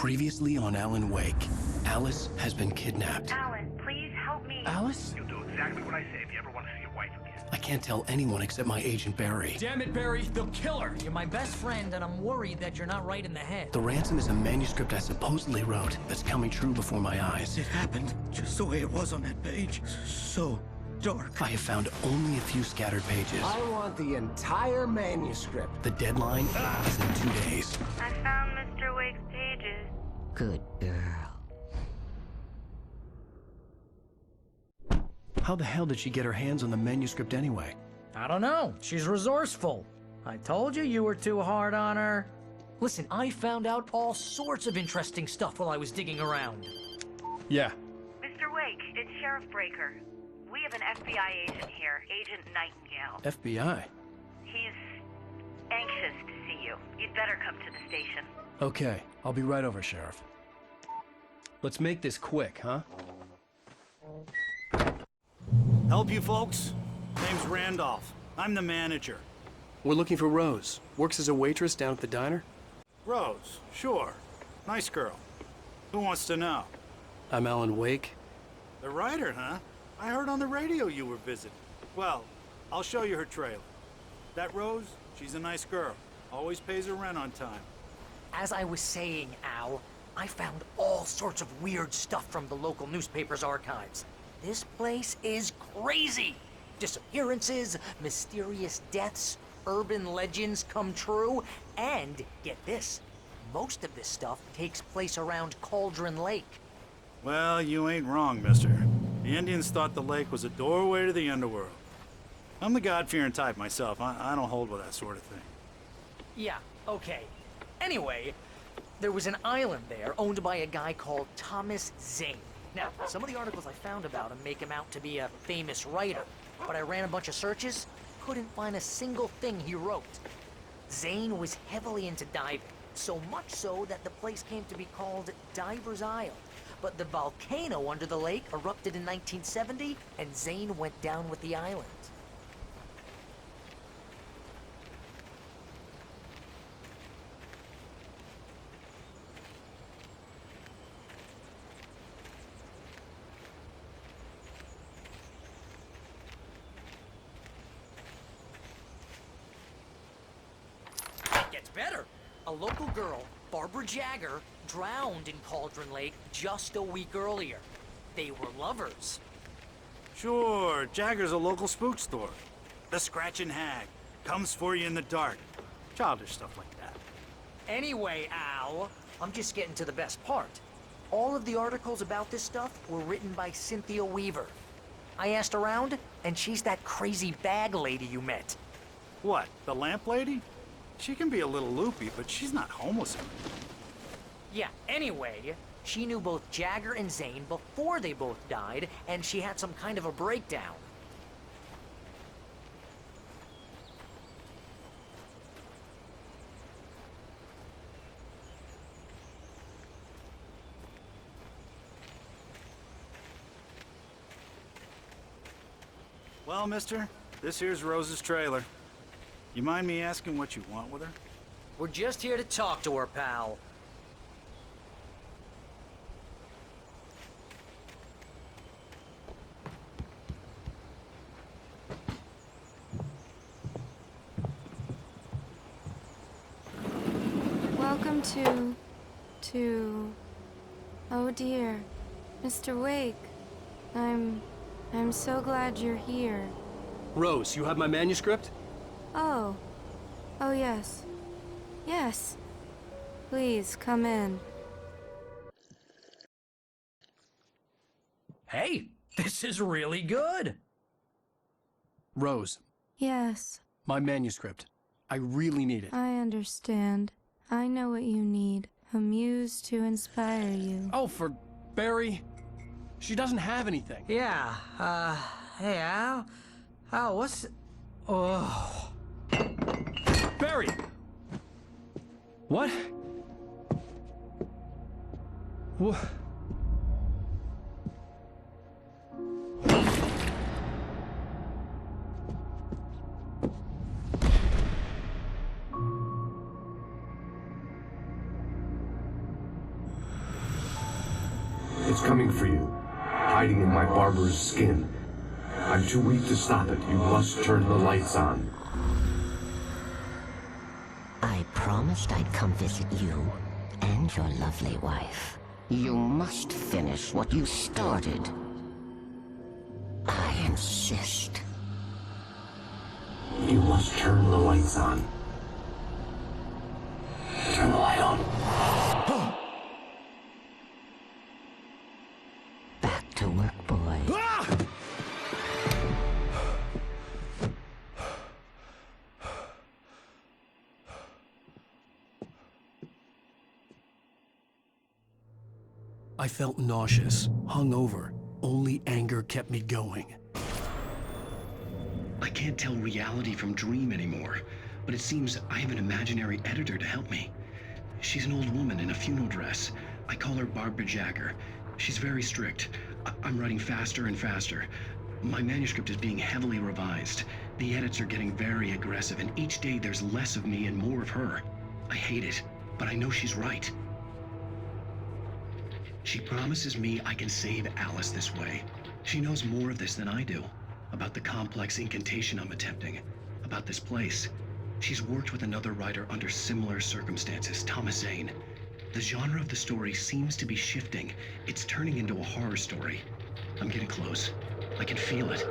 Previously on Alan Wake, Alice has been kidnapped. Alan, please help me. Alice? You'll do exactly what I say if you ever want to see your wife again. I can't tell anyone except my agent Barry. Damn it, Barry, they'll kill her! You're my best friend, and I'm worried that you're not right in the head. The ransom is a manuscript I supposedly wrote that's coming true before my eyes. It happened just the way it was on that page. So dark. I have found only a few scattered pages. I want the entire manuscript. The deadline is in 2 days. I found Mr. Wake's pages. Good girl. How the hell did she get her hands on the manuscript anyway? I don't know. She's resourceful. I told you you were too hard on her. Listen, I found out all sorts of interesting stuff while I was digging around. Yeah. Mr. Wake, it's Sheriff Breaker. We have an FBI agent here, Agent Nightingale. FBI? He's anxious to see you. You'd better come to the station. Okay, I'll be right over, Sheriff. Let's make this quick, huh? Help you folks? Name's Randolph. I'm the manager. We're looking for Rose. Works as a waitress down at the diner. Rose, sure. Nice girl. Who wants to know? I'm Alan Wake. The writer, huh? I heard on the radio you were visiting. Well, I'll show you her trailer. That Rose, she's a nice girl. Always pays her rent on time. As I was saying, Al, I found all sorts of weird stuff from the local newspaper's archives. This place is crazy. Disappearances, mysterious deaths, urban legends come true, and get this, most of this stuff takes place around Cauldron Lake. Well, you ain't wrong, mister. The Indians thought the lake was a doorway to the underworld. I'm the God-fearing type myself. I don't hold with that sort of thing. Yeah, okay. Anyway, there was an island there owned by a guy called Thomas Zane. Now, some of the articles I found about him make him out to be a famous writer, but I ran a bunch of searches, couldn't find a single thing he wrote. Zane was heavily into diving, so much so that the place came to be called Diver's Isle. But the volcano under the lake erupted in 1970, and Zane went down with the island. Gets better. A local girl, Barbara Jagger, drowned in Cauldron Lake just a week earlier. They were lovers. Sure, Jagger's a local spook store. The Scratching Hag. Comes for you in the dark. Childish stuff like that. Anyway, Al, I'm just getting to the best part. All of the articles about this stuff were written by Cynthia Weaver. I asked around, and she's that crazy bag lady you met. What, the lamp lady? She can be a little loopy, but she's not homeless. Yeah, anyway, she knew both Jagger and Zane before they both died, and she had some kind of a breakdown. Well, mister, this here's Rose's trailer. You mind me asking what you want with her? We're just here to talk to her, pal. Welcome to... Oh dear, Mr. Wake. I'm so glad you're here. Rose, you have my manuscript? Oh. Oh yes. Yes. Please, come in. Hey, this is really good. Rose, Yes, my manuscript. I really need it. I understand. I know what you need. A muse to inspire you. Oh, for Barry. She doesn't have anything. Yeah, hey, Al? Al, what's... Oh... Barry! What? What? It's coming for you, hiding in my barber's skin. I'm too weak to stop it. You must turn the lights on. I promised I'd come visit you and your lovely wife. You must finish what you started. I insist. You must turn the lights on. Turn the light on. Back to work, boy. I felt nauseous, hungover. Only anger kept me going. I can't tell reality from dream anymore, but it seems I have an imaginary editor to help me. She's an old woman in a funeral dress. I call her Barbara Jagger. She's very strict. I'm writing faster and faster. My manuscript is being heavily revised. The edits are getting very aggressive, and each day there's less of me and more of her. I hate it, but I know she's right. She promises me I can save Alice this way. She knows more of this than I do. About the complex incantation I'm attempting. About this place. She's worked with another writer under similar circumstances, Thomas Zane. The genre of the story seems to be shifting. It's turning into a horror story. I'm getting close. I can feel it.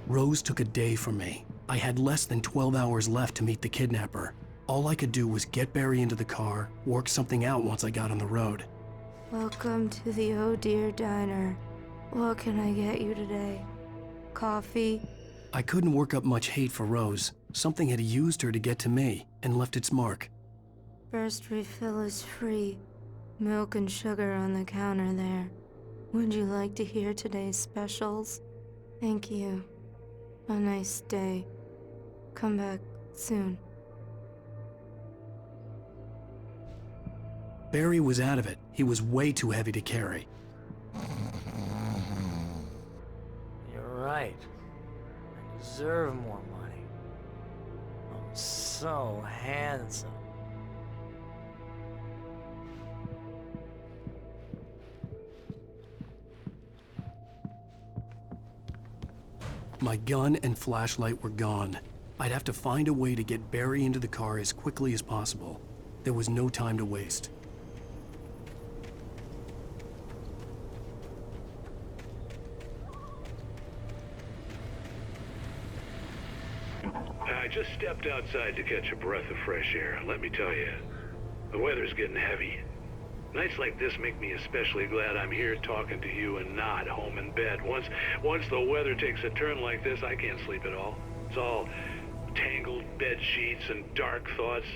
Rose took a day from me. I had less than 12 hours left to meet the kidnapper. All I could do was get Barry into the car, work something out once I got on the road. Welcome to the Oh Dear Diner. What can I get you today? Coffee? I couldn't work up much hate for Rose. Something had used her to get to me and left its mark. First refill is free. Milk and sugar on the counter there. Would you like to hear today's specials? Thank you. A nice day. Come back soon. Barry was out of it. He was way too heavy to carry. You're right. I deserve more money. I'm so handsome. My gun and flashlight were gone. I'd have to find a way to get Barry into the car as quickly as possible. There was no time to waste. I just stepped outside to catch a breath of fresh air. Let me tell you, the weather's getting heavy. Nights like this make me especially glad I'm here talking to you and not home in bed. Once the weather takes a turn like this, I can't sleep at all. It's all tangled bed sheets and dark thoughts,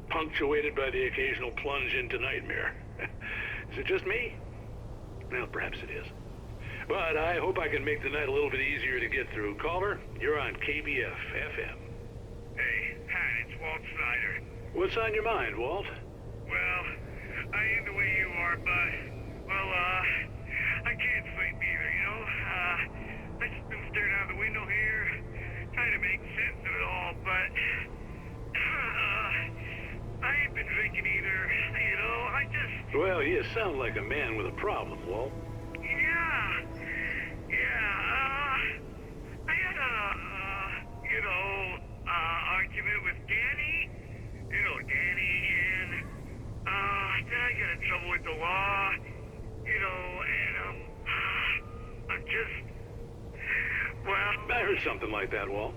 punctuated by the occasional plunge into nightmare. Is it just me? Well, perhaps it is. But I hope I can make the night a little bit easier to get through. Caller, you're on KBF FM. Hey, Pat, it's Walt Snyder. What's on your mind, Walt? Well, I ain't the way you are, but, well, I can't sleep either, you know? I just been staring out the window here, trying to make sense of it all, but, I ain't been drinking either, you know? I just... Well, you sound like a man with a problem, Walt. I had argument with Danny, Danny, and, then I got in trouble with the law, and, I'm just, well... I heard something like that, Walt.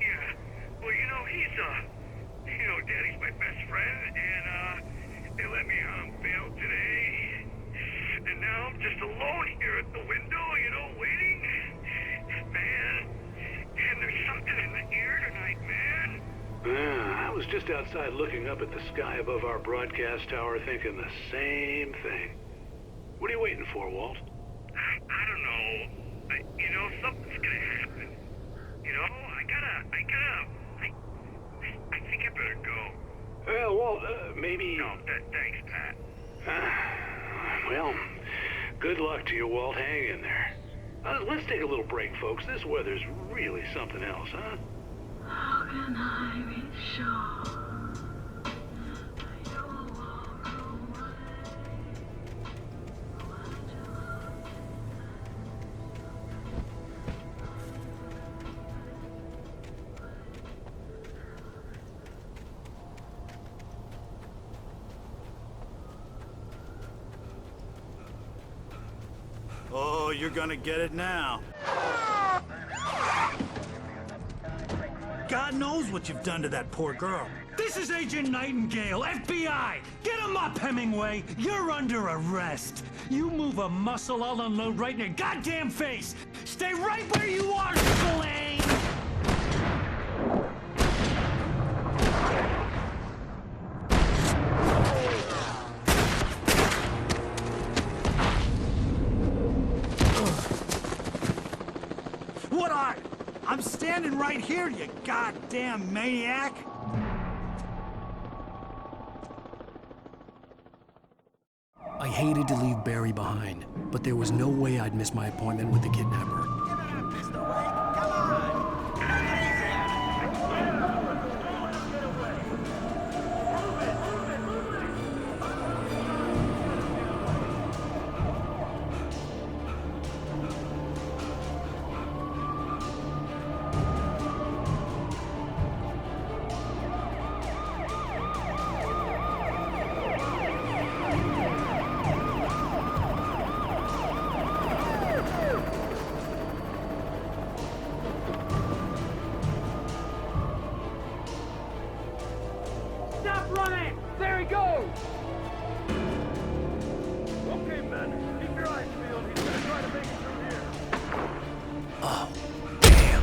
Yeah, well, Danny's my best friend, and, they let me on bail today, and now I'm just alone here at the window, waiting. Man, and there's something in the air tonight, man. I was just outside looking up at the sky above our broadcast tower thinking the same thing. What are you waiting for, Walt? I don't know. Something's gonna happen. I think I better go. Well, Walt, maybe... No, thanks, Pat. Well, good luck to you, Walt. Hang in there. Let's take a little break, folks. This weather's really something else, huh? How can I be sure you'll walk away? you're gonna get it now. God knows what you've done to that poor girl. This is Agent Nightingale, FBI! Get him up, Hemingway! You're under arrest! You move a muscle, I'll unload right in your goddamn face! Stay right where you are, Slane! What are you? I'm standing right here, you goddamn maniac! I hated to leave Barry behind, but there was no way I'd miss my appointment with the kidnapper. Stop running! There he goes! Okay, men. Keep your eyes peeled. He's gonna try to make it through here. Oh, damn.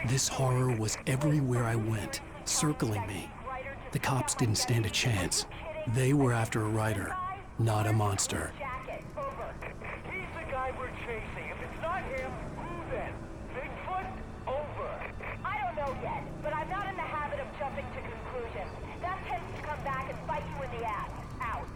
This horror was everywhere I went, circling me. The cops didn't stand a chance. They were after a writer, not a monster. He's the guy we're chasing. If it's not him, who then? Bigfoot? Over. I don't know yet, but I'm not in the habit of jumping to conclusions. That tends to come back and bite you in the ass. Out.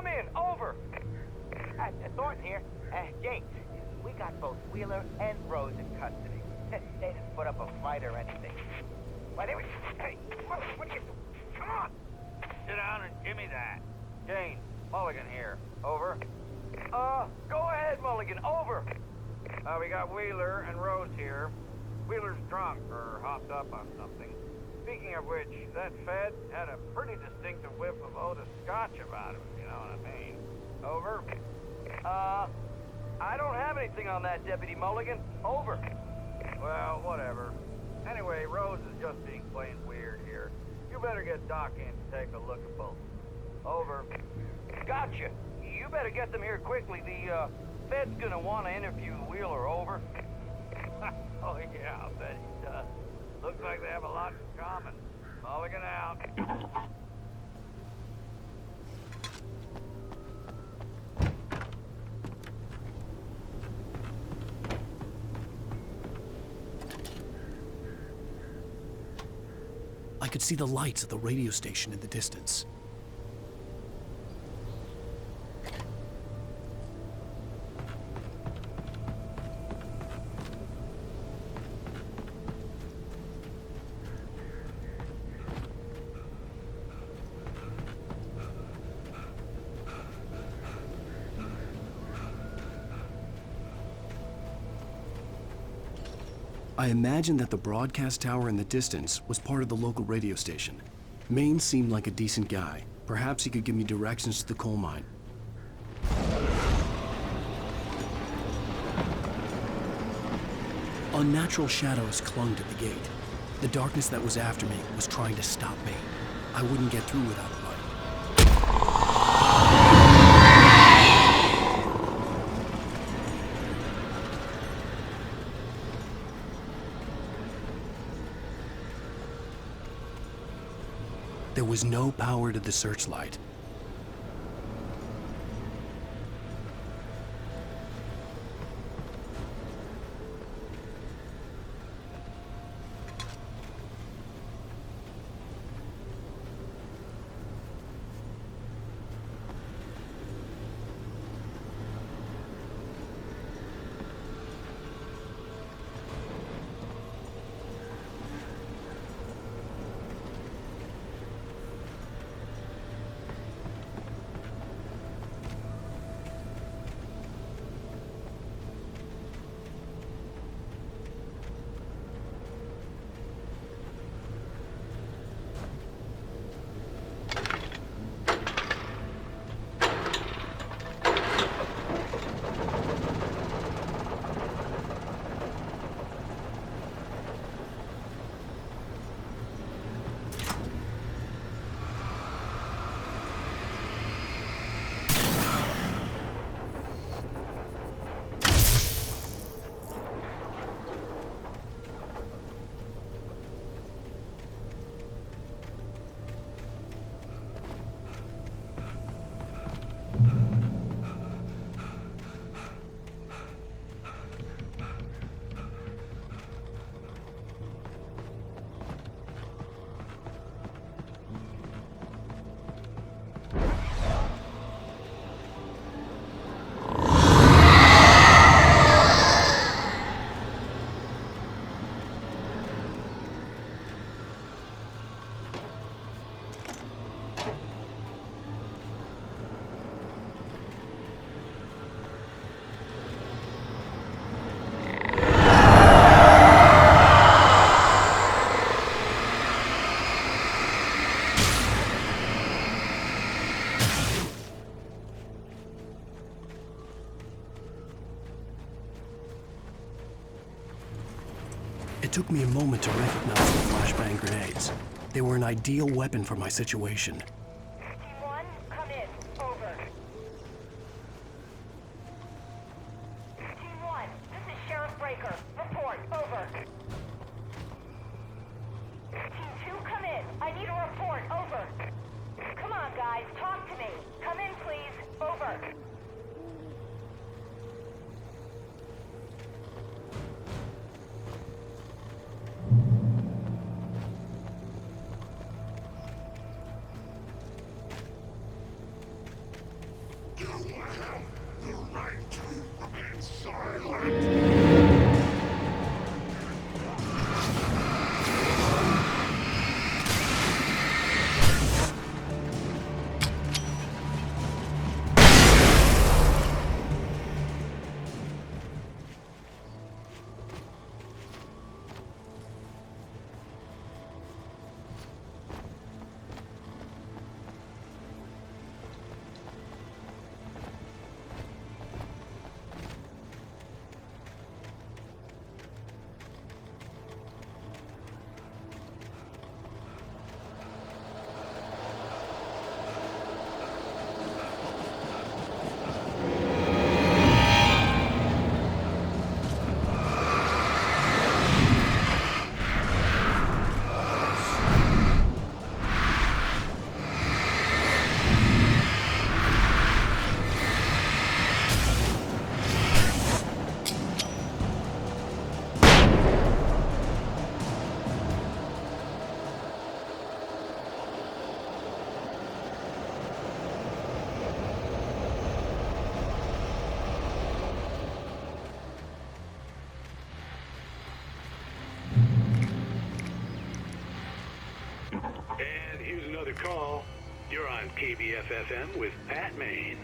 come in. Over. Thornton here. James, we got both Wheeler and Rose in custody. They didn't put up a fight or anything. Why, they were... Hey, what are you... Come on! Sit down and give me that. Jane, Mulligan here. Over. Go ahead, Mulligan. Over. We got Wheeler and Rose here. Wheeler's drunk or hopped up on something. Speaking of which, that Fed had a pretty distinctive whiff of Otis Scotch about him, you know what I mean. Over. I don't have anything on that, Deputy Mulligan. Over. Well, whatever. Anyway, Rose is just being plain weird here. You better get Doc in to take a look at both. Over. Gotcha. You better get them here quickly. The, Fed's gonna want to interview Wheeler. Over. Oh, yeah, I'll bet he does. Looks like they have a lot in common. Mulligan out. I could see the lights of the radio station in the distance. I imagined that the broadcast tower in the distance was part of the local radio station. Maine seemed like a decent guy. Perhaps he could give me directions to the coal mine. Unnatural shadows clung to the gate. The darkness that was after me was trying to stop me. I wouldn't get through without a light. There was no power to the searchlight. It took me a moment to recognize the flashbang grenades. They were an ideal weapon for my situation. T1, come in. Over. T1, this is Sheriff Breaker. Report. Over. T2, come in. I need a report. Over. Come on, guys. Talk to me. Come in, please. Over. And here's another call. You're on KBFFM with Pat Maine.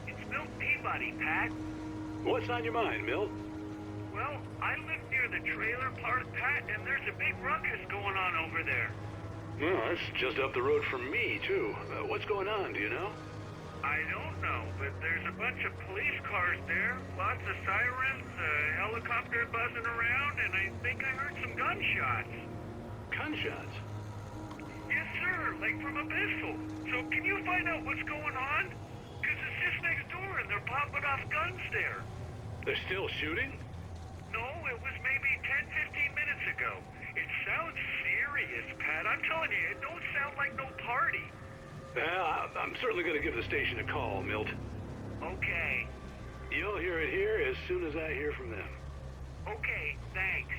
It's Milt Peabody, Pat. What's on your mind, Milt? Well, I live near the trailer park, Pat, and there's a big ruckus going on over there. Well, that's just up the road from me, too. What's going on, do you know? I don't know, but there's a bunch of police cars there, lots of sirens, a helicopter buzzing around, and I think I heard some gunshots. Gunshots? Yes, sir, like from a pistol. So can you find out what's going on? Because it's just next door and they're popping off guns there. They're still shooting? No, it was maybe 10, 15 minutes ago. It sounds serious, Pat. I'm telling you, it don't sound like no party. Well, I'm certainly going to give the station a call, Milt. Okay. You'll hear it here as soon as I hear from them. Okay, thanks.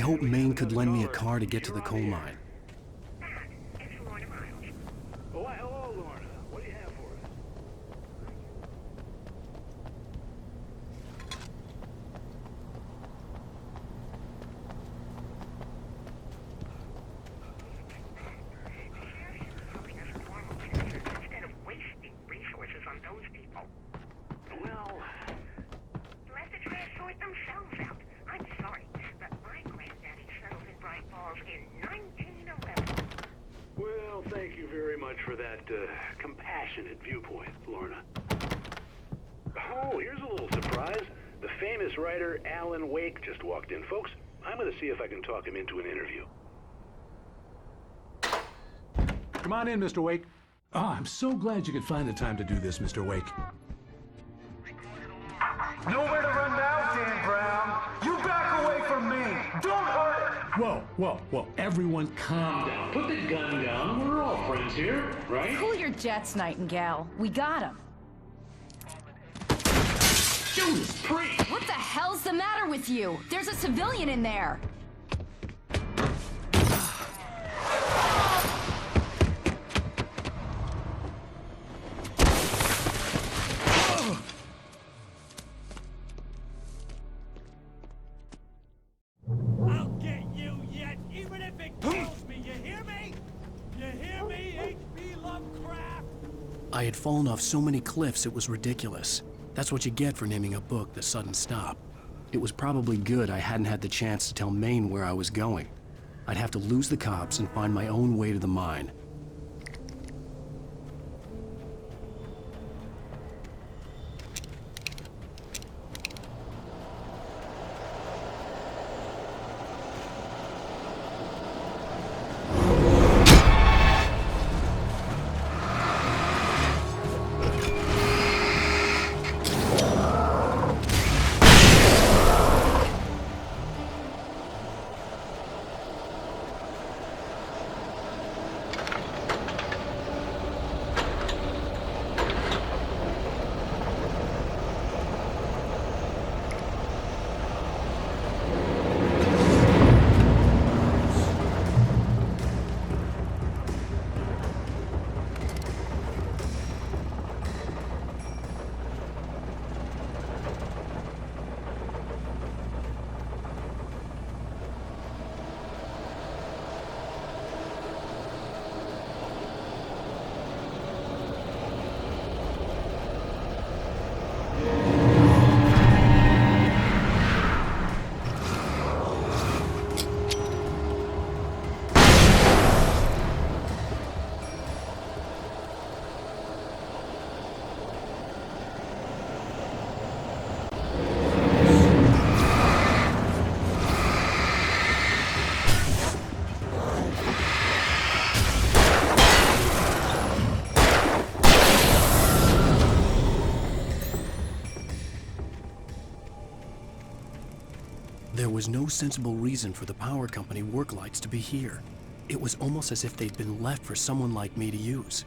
hope Maine could lend me a car to get to the coal mine. Oh, why, hello, Lorna. What do you have for us? Instead of wasting resources on those people. Well, Let the trash sort themselves out. I'm sorry, but my granddaddy settled in Bright Falls in 1911. well, thank you very much for that compassionate viewpoint, Lorna. Oh, here's a little surprise. The famous writer Alan Wake just walked in. Folks, I'm going to see if I can talk him into an interview. Come on in, Mr. Wake. Oh, I'm so glad you could find the time to do this, Mr. Wake. Nowhere to run now, Dan Brown. You back away from me. Don't hurt it. Whoa. Everyone calm down. Put the gun down. We're all friends here, right? Cool your jets, Nightingale. We got him. Judas Priest! What the hell's the matter with you? There's a civilian in there. I'll get you yet, even if it kills me. You hear me? You hear me, H.P. Lovecraft? I had fallen off so many cliffs it was ridiculous. That's what you get for naming a book The Sudden Stop. It was probably good I hadn't had the chance to tell Maine where I was going. I'd have to lose the cops and find my own way to the mine. There was no sensible reason for the power company work lights to be here. It was almost as if they'd been left for someone like me to use.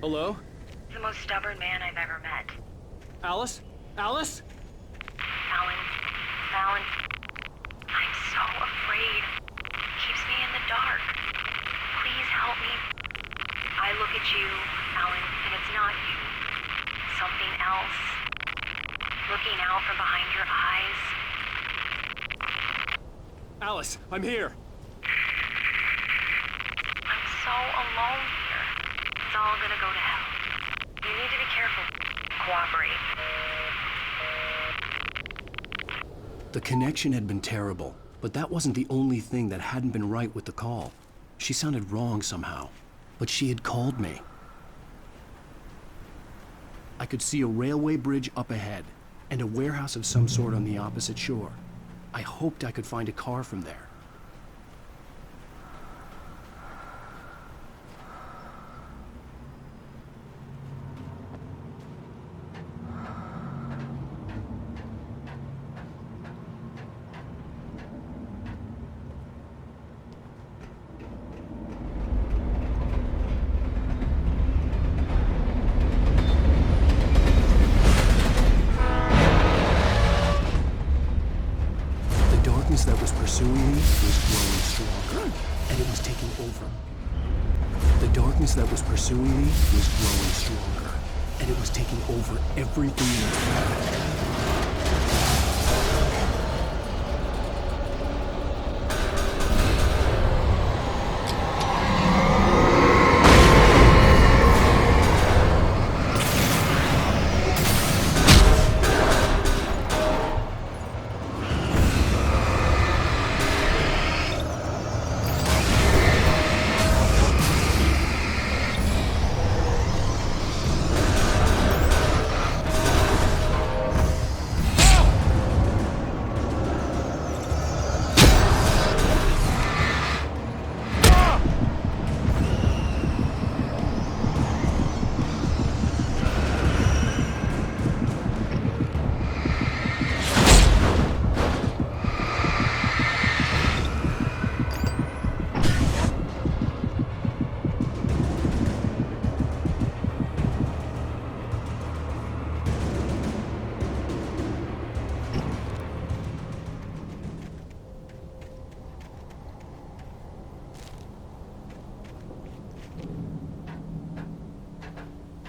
Hello? The most stubborn man I've ever met. Alice? Alice? Alan, I'm so afraid. Keeps me in the dark. Please help me. I look at you, Alan, and it's not you. Something else. Looking out from behind your eyes. Alice, I'm here. I'm so alone here. It's all gonna go to hell. You need to be careful. Cooperate. The connection had been terrible, but that wasn't the only thing that hadn't been right with the call. She sounded wrong somehow, but she had called me. I could see a railway bridge up ahead, and a warehouse of some sort on the opposite shore. I hoped I could find a car from there. That was pursuing me was growing stronger, and it was taking over. The darkness that was pursuing me was growing stronger, and it was taking over everything in its path.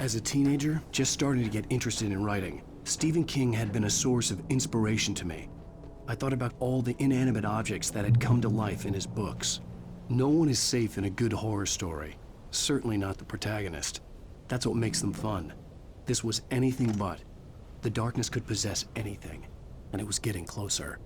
As a teenager, just starting to get interested in writing, Stephen King had been a source of inspiration to me. I thought about all the inanimate objects that had come to life in his books. No one is safe in a good horror story, certainly not the protagonist. That's what makes them fun. This was anything but. The darkness could possess anything, and it was getting closer.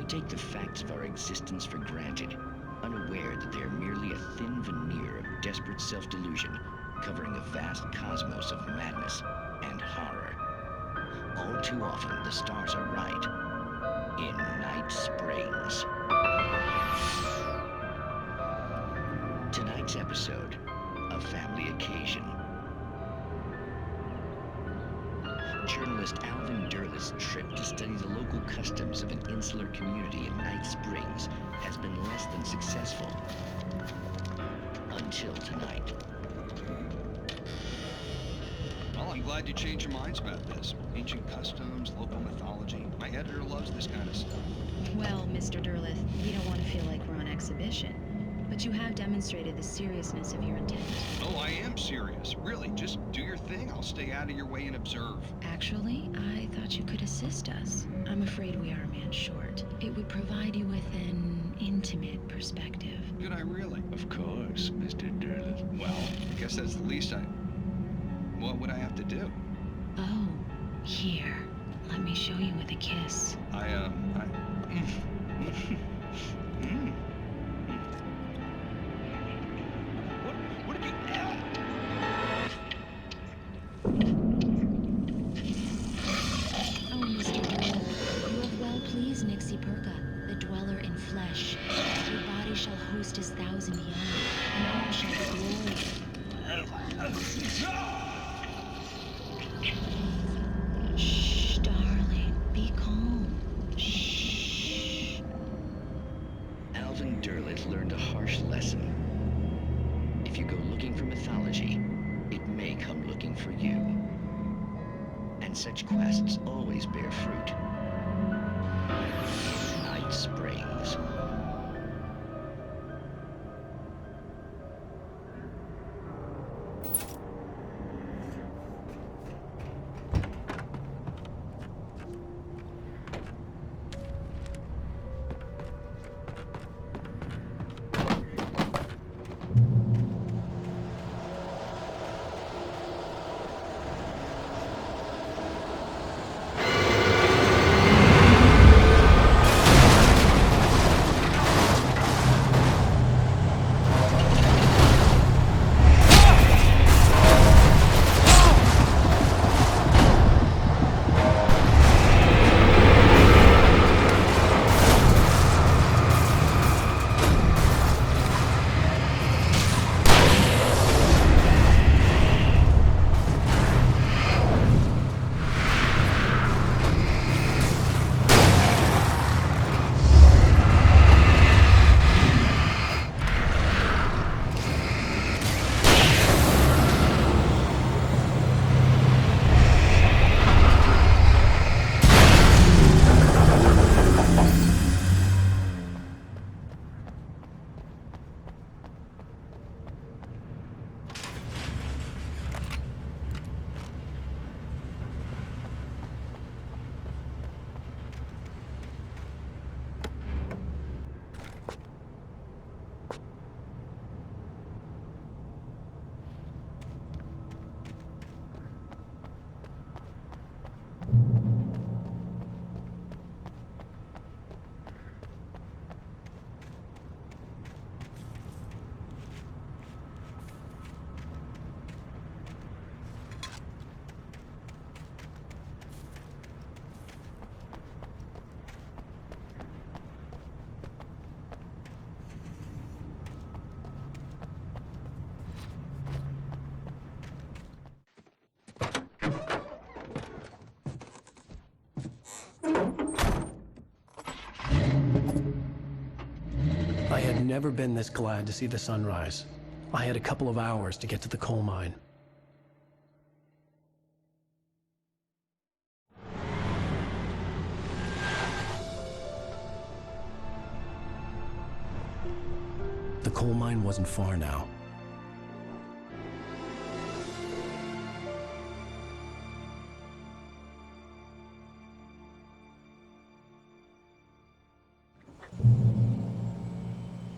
We take the facts of our existence for granted, unaware that they are merely a thin veneer of desperate self-delusion, covering a vast cosmos of madness and horror. All too often, the stars are right. In Night Springs. Tonight's episode, A Family Occasion. Journalist Alvin Derleth's trip to study the local customs of an insular community in Night Springs has been less than successful. Until tonight. Well, I'm glad you changed your minds about this. Ancient customs, local mythology. My editor loves this kind of stuff. Well, Mr. Derleth, we don't want to feel like we're on exhibition. But you have demonstrated the seriousness of your intent. Oh, I am serious. Really, just do your thing. I'll stay out of your way and observe. Actually, I thought you could assist us. I'm afraid we are a man short. It would provide you with an intimate perspective. Could I really? Of course, Mr. Derleth. Well, I guess that's the least I... What would I have to do? Oh, here. Let me show you with a kiss. What did you... Oh, Mr. Derleth, you have well pleased Nixie Perka, the dweller in flesh. Your body shall host his 1,000 young, and all shall be glory. Shh, darling, be calm. Shh. Alvin Derleth learned a harsh lesson. If you go looking for mythology, it may come looking for you. And such quests always bear fruit. Night Springs. I had never been this glad to see the sunrise. I had a couple of hours to get to the coal mine. The coal mine wasn't far now.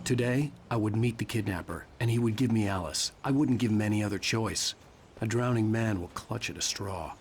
Today, I would meet the kidnapper, and he would give me Alice. I wouldn't give him any other choice. A drowning man will clutch at a straw.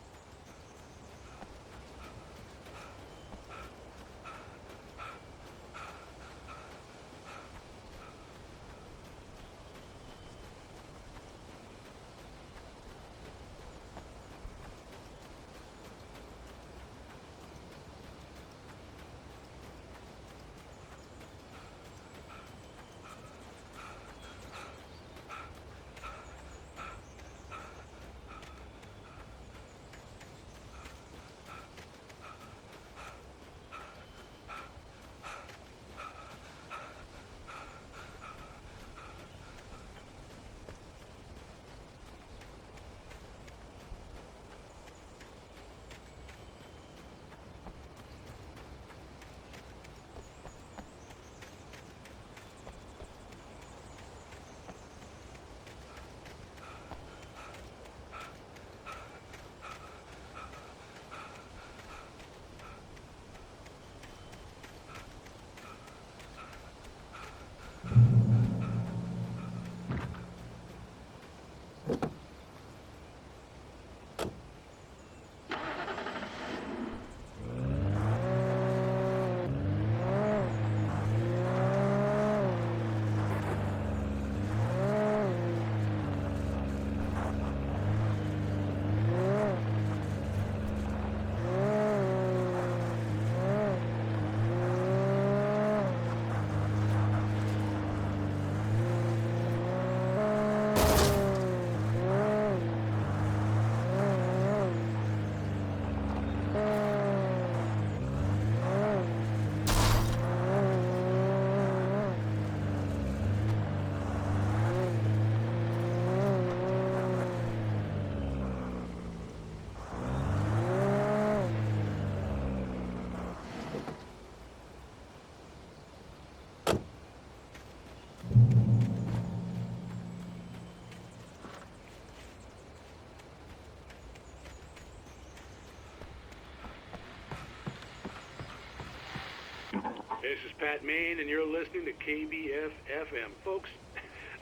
This is Pat Main, and you're listening to KBF FM. Folks,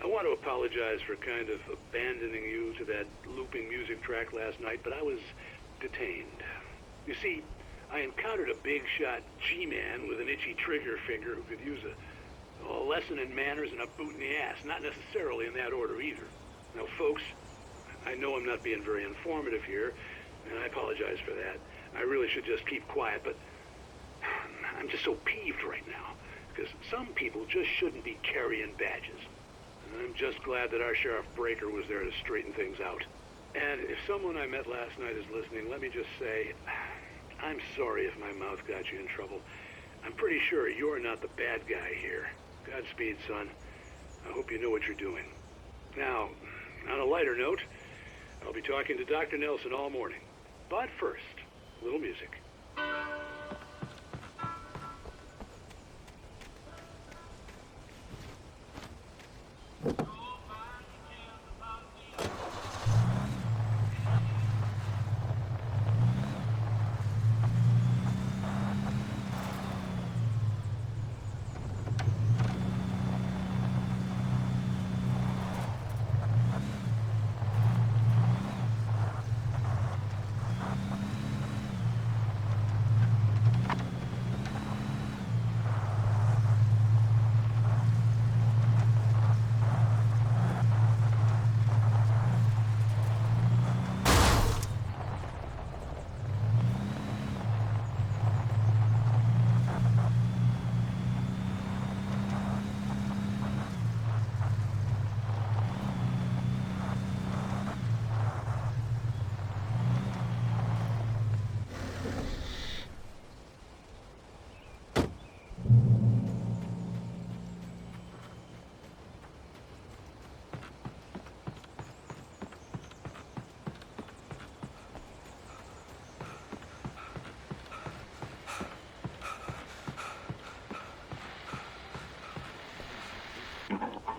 I want to apologize for kind of abandoning you to that looping music track last night, but I was detained. You see, I encountered a big-shot G-man with an itchy trigger finger who could use a lesson in manners and a boot in the ass, not necessarily in that order either. Now, folks, I know I'm not being very informative here, and I apologize for that. I really should just keep quiet, but I'm just so peeved right now, because some people just shouldn't be carrying badges. And I'm just glad that our Sheriff Breaker was there to straighten things out. And if someone I met last night is listening, let me just say, I'm sorry if my mouth got you in trouble. I'm pretty sure you're not the bad guy here. Godspeed, son. I hope you know what you're doing. Now, on a lighter note, I'll be talking to Dr. Nelson all morning. But first, a little music.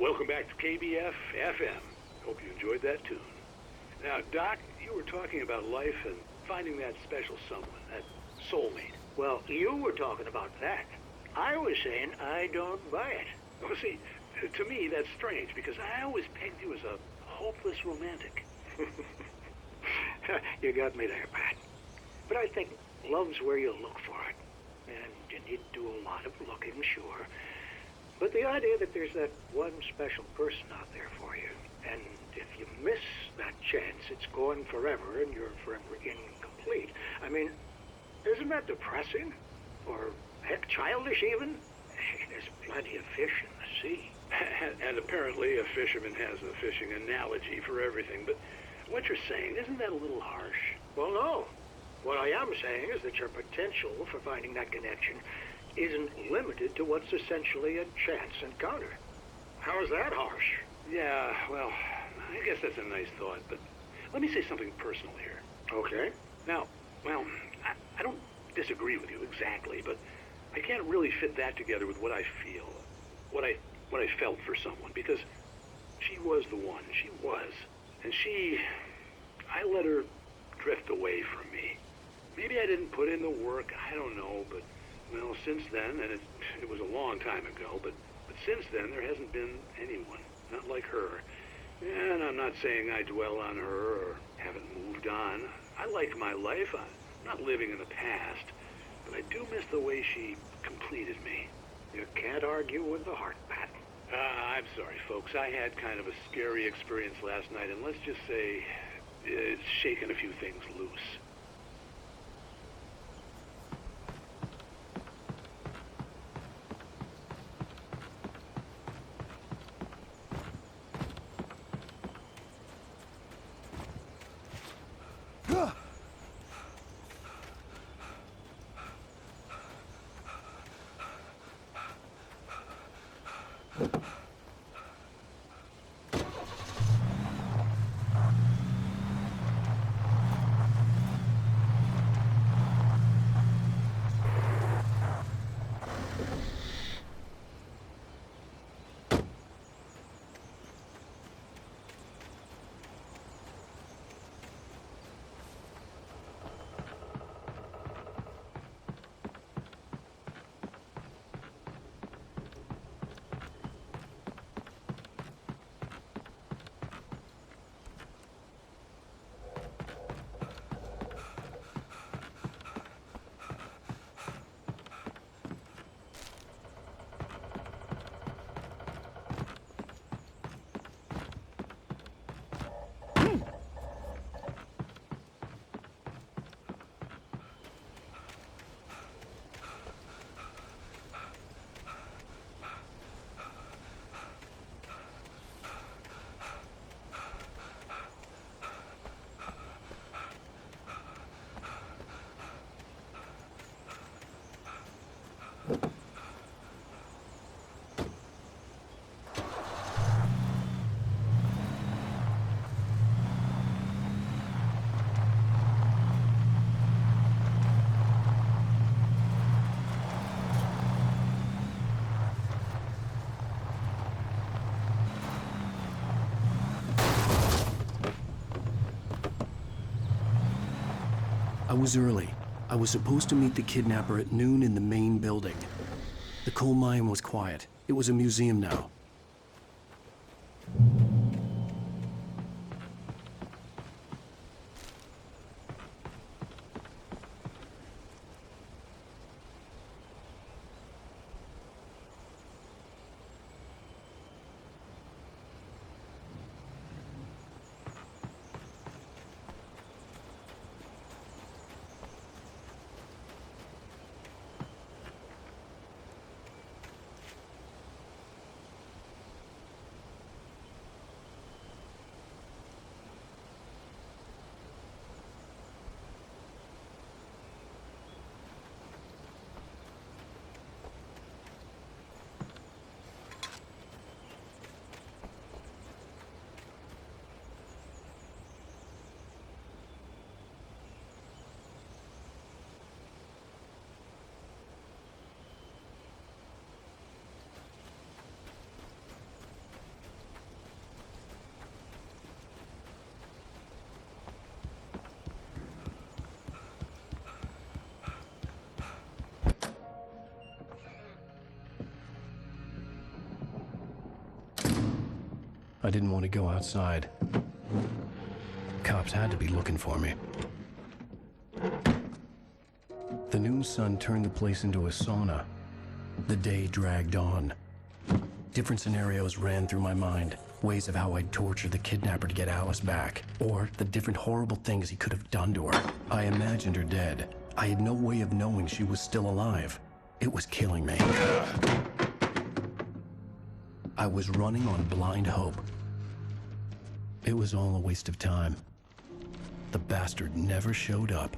Welcome back to KBF FM. Hope you enjoyed that tune. Now, Doc, you were talking about life and finding that special someone, that soulmate. Well, you were talking about that. I was saying I don't buy it. Well, see, to me, that's strange, because I always pegged you as a hopeless romantic. You got me there, Pat. But I think love's where you look for it. And you need to do a lot of looking, sure. But the idea that there's that one special person out there for you, and if you miss that chance, it's gone forever and you're forever incomplete. I mean, isn't that depressing? Or, heck, childish even? There's plenty of fish in the sea. And apparently a fisherman has a fishing analogy for everything, but what you're saying, isn't that a little harsh? Well, no. What I am saying is that your potential for finding that connection isn't limited to what's essentially a chance encounter. How is that harsh? Yeah, well, I guess that's a nice thought, but let me say something personal here. Okay. Now, well, I don't disagree with you exactly, but I can't really fit that together with what I feel, what I felt for someone, because she was the one. She was. And I let her drift away from me. Maybe I didn't put in the work, I don't know, but well, since then, and it was a long time ago, but since then, there hasn't been anyone, not like her. And I'm not saying I dwell on her or haven't moved on. I like my life. I'm not living in the past, but I do miss the way she completed me. You can't argue with the heart, Pat. I'm sorry, folks. I had kind of a scary experience last night, and let's just say it's shaken a few things loose. I was early. I was supposed to meet the kidnapper at noon in the main building. The coal mine was quiet. It was a museum now. I didn't want to go outside. Cops had to be looking for me. The noon sun turned the place into a sauna. The day dragged on. Different scenarios ran through my mind. Ways of how I'd torture the kidnapper to get Alice back. Or the different horrible things he could have done to her. I imagined her dead. I had no way of knowing she was still alive. It was killing me. I was running on blind hope. It was all a waste of time. The bastard never showed up.